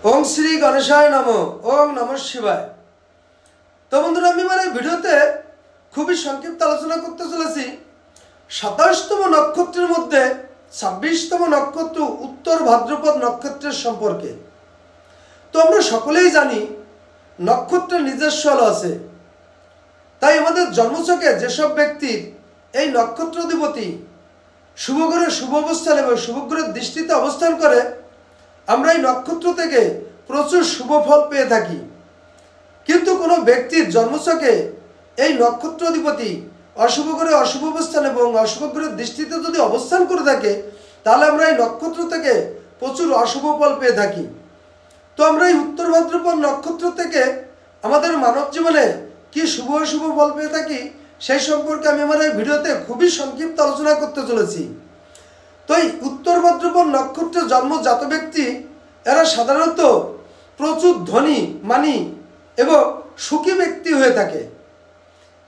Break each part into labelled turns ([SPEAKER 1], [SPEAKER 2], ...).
[SPEAKER 1] ओम श्री गणेशाय नमो। ओम नमः शिवाय। तो बंधुरा भिडियोते खूब संक्षिप्त आलोचना करते चलेছি 27তম नक्षत्रेर मध्य 26তম नक्षत्र उत्तर भाद्रपद नक्षत्रेर सम्पर्के। तो आमरा सकलेई जानी नक्षत्रेर निजस्व आलो आछे, ताई आमादेर जन्मछके जेसब व्यक्तिर एई नक्षत्राधिपति शुभ ग्रहे शुभ अवस्थान एबं शुभ ग्रहेर दृष्टिते अवस्थान करे আমরা এই নক্ষত্র থেকে প্রচুর শুভ ফল পেয়ে থাকি। কিন্তু কোনো ব্যক্তির জন্মছকে এই নক্ষত্রাধিপতি অশুভ গ্রহে অশুভ অবস্থান এবং অশুভ গ্রহের দৃষ্টিতে যদি অবস্থান করে থাকে তাহলে আমরা এই নক্ষত্র থেকে প্রচুর অশুভ ফল পেয়ে থাকি। তো আমরা এই উত্তর ভাদ্রপদ নক্ষত্র থেকে আমাদের মানব জীবনে কি শুভ অশুভ ফল পেয়ে থাকি সেই সম্পর্কে আমি আমার এই ভিডিওতে খুবই সংক্ষিপ্ত আলোচনা করতে চলেছি। तो उत्तर भाद्रपद नक्षत्रे जन्मजात व्यक्ति एरा साधारणत प्रचुर धनी मानी एवं सुखी व्यक्ति हुए थाके।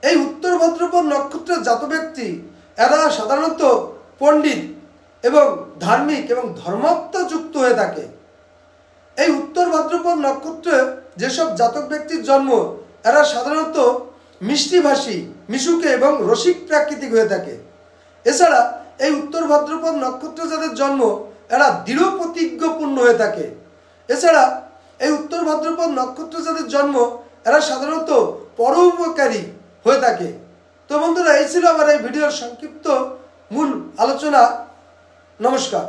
[SPEAKER 1] এই उत्तर भाद्रपद नक्षत्रे जात व्यक्ति एरा साधारणत पंडित एवं धार्मिक एवं धर्मात्मयुक्त हुए थाके। এই उत्तर भाद्रपद नक्षत्रे जेसब जातक व्यक्तिर जन्म एरा साधारणत मिष्टिभाषी मिशुके एवं रसिक प्राकृतिक हुए थाके। एछाड़ा এই उत्तर भाद्रपद नक्षत्रे যাদের জন্ম এরা দৃঢ় প্রতিজ্ঞাপূর্ণ হয়ে থাকে। এছাড়া এই उत्तर भाद्रपद नक्षत्रे যাদের জন্ম এরা সাধারণত পরোপকারী হয়ে থাকে। তো বন্ধুরা এই ছিল আমার এই ভিডিওর সংক্ষিপ্ত মূল আলোচনা। নমস্কার।